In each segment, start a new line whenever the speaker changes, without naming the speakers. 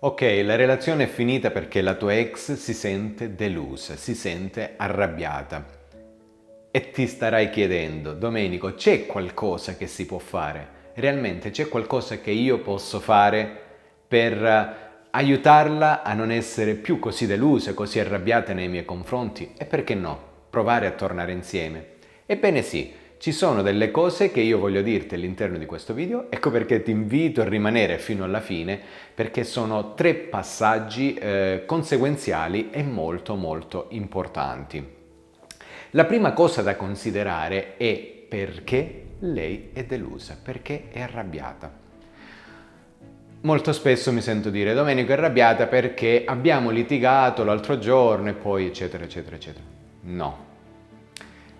Ok, la relazione è finita perché la tua ex si sente delusa, si sente arrabbiata e ti starai chiedendo, Domenico, c'è qualcosa che si può fare? Realmente c'è qualcosa che io posso fare per aiutarla a non essere più così delusa, così arrabbiata nei miei confronti? E perché no? Provare a tornare insieme. Ebbene sì, ci sono delle cose che io voglio dirti all'interno di questo video, ecco perché ti invito a rimanere fino alla fine, perché sono 3 passaggi conseguenziali e molto molto importanti. La prima cosa da considerare è perché lei è delusa, perché è arrabbiata. Molto spesso mi sento dire Domenico è arrabbiata perché abbiamo litigato l'altro giorno e poi eccetera eccetera eccetera. No.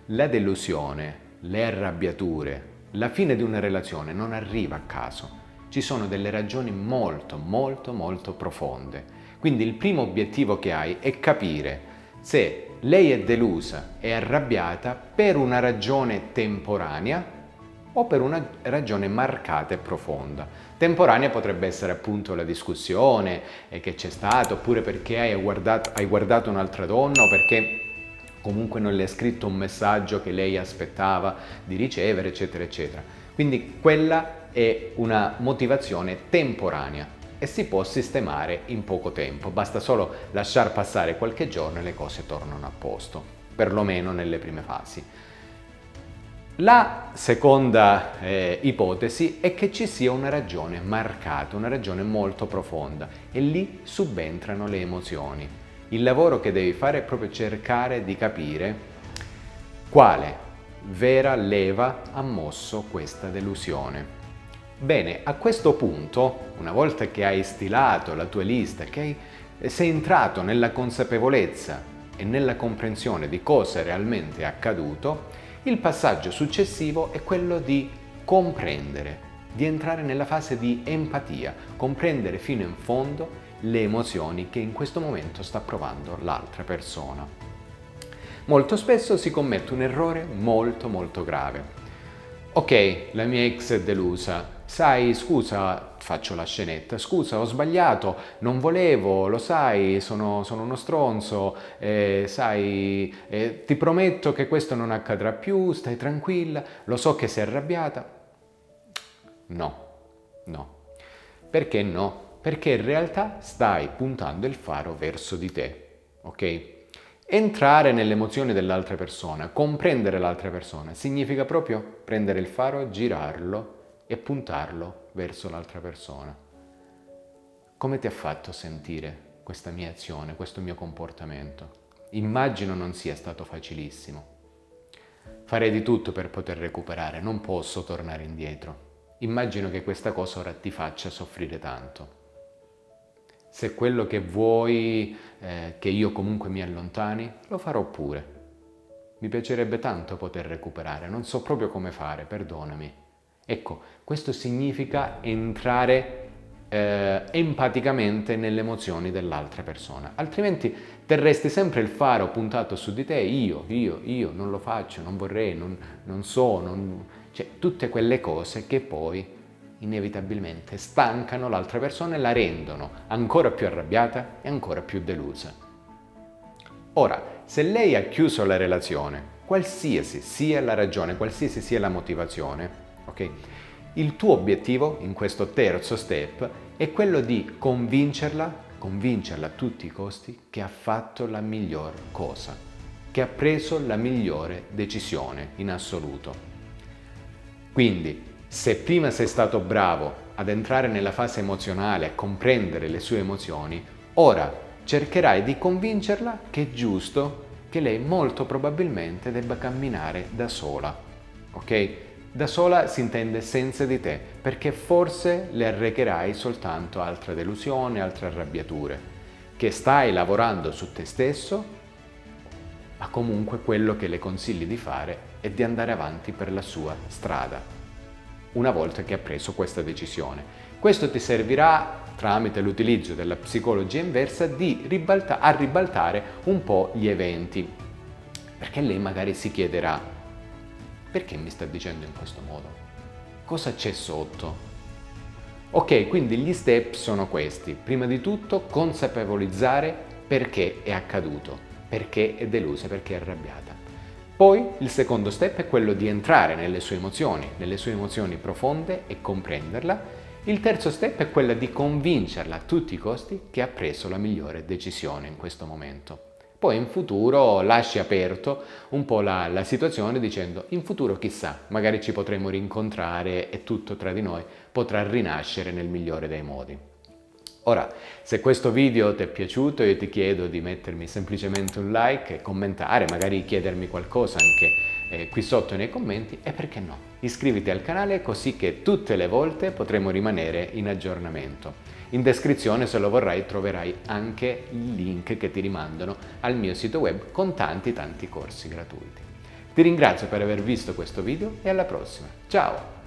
La delusione, le arrabbiature, la fine di una relazione non arriva a caso. Ci sono delle ragioni molto molto molto profonde. Quindi il primo obiettivo che hai è capire se lei è delusa e arrabbiata per una ragione temporanea o per una ragione marcata e profonda. Temporanea potrebbe essere appunto la discussione che c'è stata, oppure perché hai guardato un'altra donna, o perché comunque non le hai scritto un messaggio che lei aspettava di ricevere, eccetera, eccetera. Quindi quella è una motivazione temporanea e si può sistemare in poco tempo, basta solo lasciar passare qualche giorno e le cose tornano a posto, perlomeno nelle prime fasi. La seconda ipotesi è che ci sia una ragione marcata, una ragione molto profonda e lì subentrano le emozioni. Il lavoro che devi fare è proprio cercare di capire quale vera leva ha mosso questa delusione. Bene, a questo punto, una volta che hai stilato la tua lista, che sei entrato nella consapevolezza e nella comprensione di cosa realmente è accaduto, il passaggio successivo è quello di comprendere, di entrare nella fase di empatia, comprendere fino in fondo le emozioni che in questo momento sta provando l'altra persona. Molto spesso si commette un errore molto molto grave. Ok, la mia ex è delusa. Sai, scusa, faccio la scenetta, scusa, ho sbagliato, non volevo, lo sai, sono uno stronzo, sai, ti prometto che questo non accadrà più, stai tranquilla, lo so che sei arrabbiata. No, no. Perché no? Perché in realtà stai puntando il faro verso di te, ok? Entrare nelle emozioni dell'altra persona, comprendere l'altra persona, significa proprio prendere il faro, girarlo e puntarlo verso l'altra persona. Come ti ha fatto sentire questa mia azione, questo mio comportamento? Immagino non sia stato facilissimo. Farei di tutto per poter recuperare, non posso tornare indietro. Immagino che questa cosa ora ti faccia soffrire tanto. Se quello che vuoi che io comunque mi allontani, lo farò pure. Mi piacerebbe tanto poter recuperare, non so proprio come fare, perdonami. Ecco, questo significa entrare empaticamente nelle emozioni dell'altra persona, altrimenti terresti sempre il faro puntato su di te, io, non lo faccio, non vorrei, non so, cioè tutte quelle cose che poi inevitabilmente stancano l'altra persona e la rendono ancora più arrabbiata e ancora più delusa. Ora, se lei ha chiuso la relazione, qualsiasi sia la ragione, qualsiasi sia la motivazione, ok? Il tuo obiettivo in questo terzo step è quello di convincerla a tutti i costi che ha fatto la miglior cosa, che ha preso la migliore decisione in assoluto. Quindi, se prima sei stato bravo ad entrare nella fase emozionale, a comprendere le sue emozioni, ora cercherai di convincerla che è giusto che lei molto probabilmente debba camminare da sola, ok? Da sola si intende senza di te, perché forse le arrecherai soltanto altra delusione, altre arrabbiature, che stai lavorando su te stesso, ma comunque quello che le consigli di fare è di andare avanti per la sua strada, una volta che ha preso questa decisione. Questo ti servirà, tramite l'utilizzo della psicologia inversa, a ribaltare un po' gli eventi, perché lei magari si chiederà: perché mi sta dicendo in questo modo? Cosa c'è sotto? Ok, quindi gli step sono questi. Prima di tutto consapevolizzare perché è accaduto, perché è delusa, perché è arrabbiata. Poi il secondo step è quello di entrare nelle sue emozioni profonde e comprenderla. Il terzo step è quello di convincerla a tutti i costi che ha preso la migliore decisione in questo momento. Poi in futuro lasci aperto un po' la situazione dicendo in futuro chissà, magari ci potremo rincontrare e tutto tra di noi potrà rinascere nel migliore dei modi. Ora, se questo video ti è piaciuto, io ti chiedo di mettermi semplicemente un like e commentare, magari chiedermi qualcosa anche qui sotto nei commenti e perché no, iscriviti al canale così che tutte le volte potremo rimanere in aggiornamento. In descrizione, se lo vorrai, troverai anche il link che ti rimandano al mio sito web con tanti corsi gratuiti. Ti ringrazio per aver visto questo video e alla prossima. Ciao!